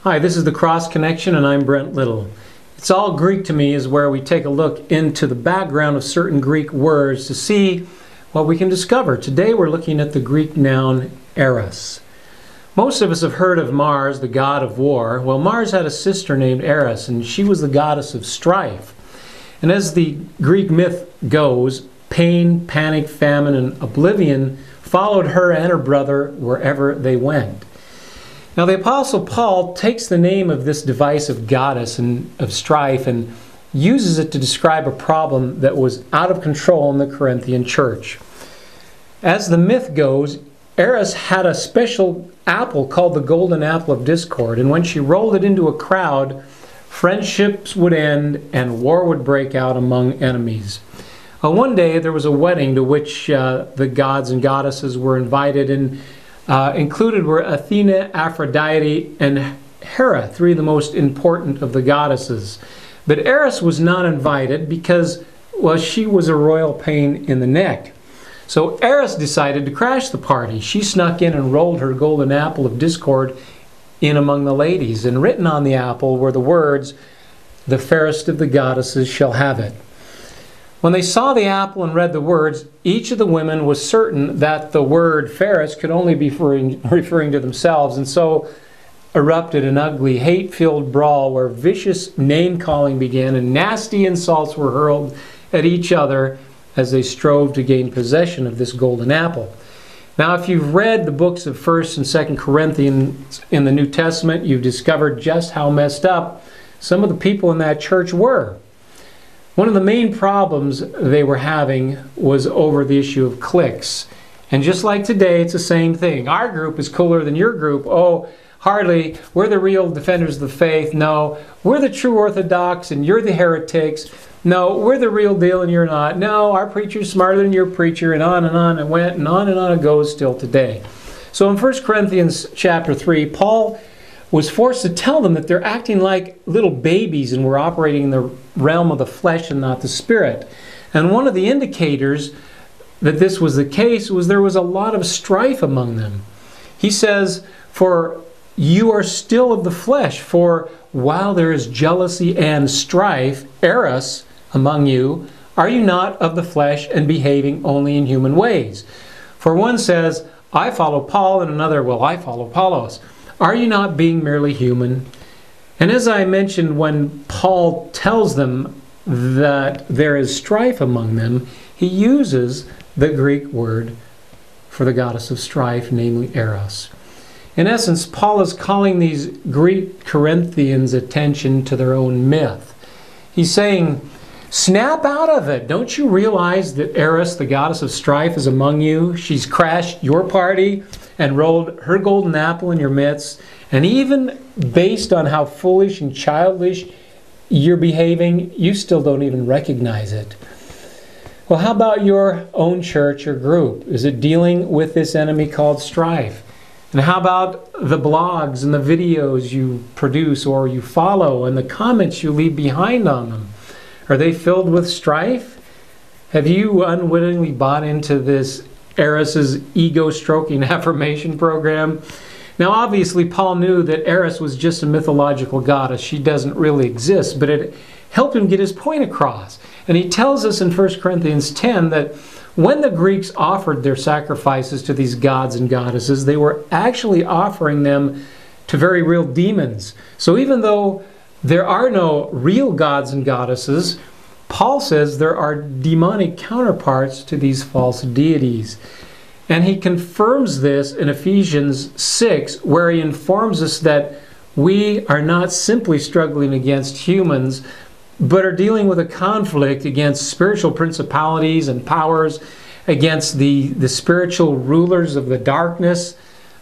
Hi, this is TheCrossConnection and I'm Brent Little. It's All Greek to Me is where we take a look into the background of certain Greek words to see what we can discover. Today we're looking at the Greek noun Eris. Most of us have heard of Mars, the god of war. Well, Mars had a sister named Eris, and she was the goddess of strife. And as the Greek myth goes, pain, panic, famine, and oblivion followed her and her brother wherever they went. Now the Apostle Paul takes the name of this divisive goddess and of strife and uses it to describe a problem that was out of control in the Corinthian church. As the myth goes, Eris had a special apple called the golden apple of discord, and when she rolled it into a crowd, friendships would end and war would break out among enemies. One day there was a wedding to which the gods and goddesses were invited, and included were Athena, Aphrodite, and Hera, three of the most important of the goddesses. But Eris was not invited because, well, she was a royal pain in the neck. So Eris decided to crash the party. She snuck in and rolled her golden apple of discord in among the ladies, and written on the apple were the words, "The fairest of the goddesses shall have it." When they saw the apple and read the words, each of the women was certain that the word fairest could only be referring to themselves, and so erupted an ugly, hate-filled brawl where vicious name-calling began and nasty insults were hurled at each other as they strove to gain possession of this golden apple. Now, if you've read the books of 1st and 2nd Corinthians in the New Testament, you've discovered just how messed up some of the people in that church were. One of the main problems they were having was over the issue of cliques. And just like today, it's the same thing. Our group is cooler than your group. Oh, hardly. We're the real defenders of the faith. No, we're the true Orthodox and you're the heretics. No, we're the real deal and you're not. No, our preacher's smarter than your preacher, and on it went, and on it goes still today. So in 1 Corinthians chapter 3, Paul was forced to tell them that they're acting like little babies and were operating in the realm of the flesh and not the spirit. And one of the indicators that this was the case was there was a lot of strife among them. He says, "For you are still of the flesh, for while there is jealousy and strife, Eris, among you, are you not of the flesh and behaving only in human ways? For one says, I follow Paul, and another, well, I follow Apollos. Are you not being merely human?" And as I mentioned, when Paul tells them that there is strife among them, he uses the Greek word for the goddess of strife, namely Eris. In essence, Paul is calling these Greek Corinthians' attention to their own myth. He's saying, snap out of it. Don't you realize that Eris, the goddess of strife, is among you? She's crashed your party and rolled her golden apple in your midst. And even based on how foolish and childish you're behaving, you still don't even recognize it. Well, how about your own church or group? Is it dealing with this enemy called strife? And how about the blogs and the videos you produce or you follow and the comments you leave behind on them? Are they filled with strife? Have you unwittingly bought into this Eris's ego-stroking affirmation program? Now, obviously, Paul knew that Eris was just a mythological goddess. She doesn't really exist, but it helped him get his point across. And he tells us in 1 Corinthians 10 that when the Greeks offered their sacrifices to these gods and goddesses, they were actually offering them to very real demons. So even though there are no real gods and goddesses, Paul says there are demonic counterparts to these false deities. And he confirms this in Ephesians 6, where he informs us that we are not simply struggling against humans, but are dealing with a conflict against spiritual principalities and powers, against the spiritual rulers of the darkness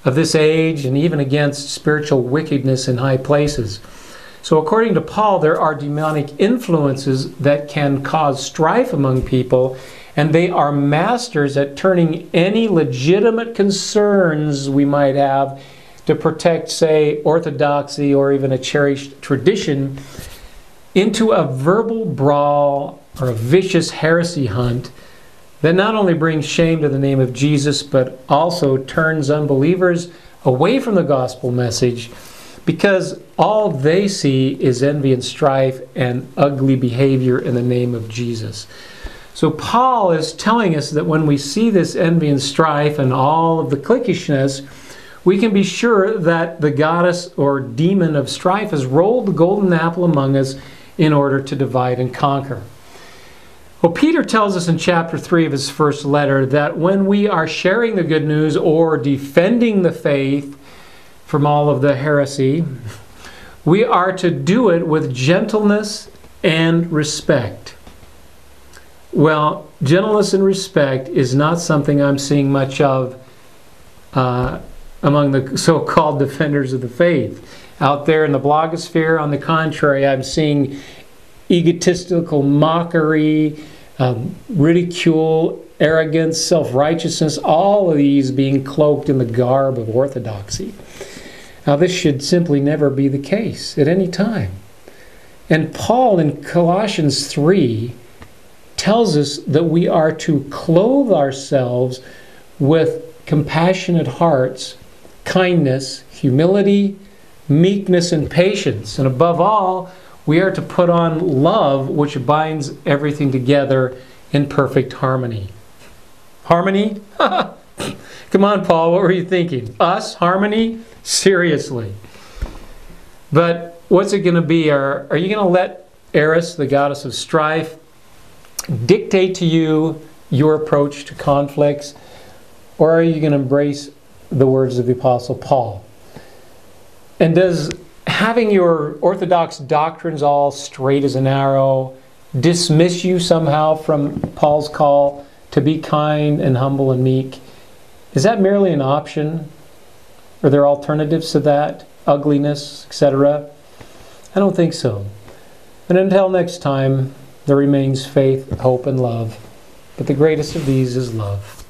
of this age, and even against spiritual wickedness in high places. So according to Paul, there are demonic influences that can cause strife among people, and they are masters at turning any legitimate concerns we might have to protect, say, orthodoxy or even a cherished tradition into a verbal brawl or a vicious heresy hunt that not only brings shame to the name of Jesus, but also turns unbelievers away from the gospel message. because all they see is envy and strife and ugly behavior in the name of Jesus. So Paul is telling us that when we see this envy and strife and all of the cliquishness, we can be sure that the goddess or demon of strife has rolled the golden apple among us in order to divide and conquer. Well, Peter tells us in chapter 3 of his first letter that when we are sharing the good news or defending the faith from all of the heresy, we are to do it with gentleness and respect. Well, gentleness and respect is not something I'm seeing much of among the so-called defenders of the faith. Out there in the blogosphere, on the contrary, I'm seeing egotistical mockery, ridicule, arrogance, self-righteousness, all of these being cloaked in the garb of orthodoxy. Now, this should simply never be the case at any time. And Paul in Colossians 3 tells us that we are to clothe ourselves with compassionate hearts, kindness, humility, meekness, and patience. And above all, we are to put on love, which binds everything together in perfect harmony. Harmony? Come on, Paul, what were you thinking? Us? Harmony? Seriously. But what's it going to be? Are you going to let Eris, the goddess of strife, dictate to you your approach to conflicts? Or are you going to embrace the words of the Apostle Paul? And does having your orthodox doctrines all straight as an arrow dismiss you somehow from Paul's call to be kind and humble and meek? Is that merely an option? Are there alternatives to that? Ugliness, etc.? I don't think so. And until next time, there remains faith, hope, and love. But the greatest of these is love.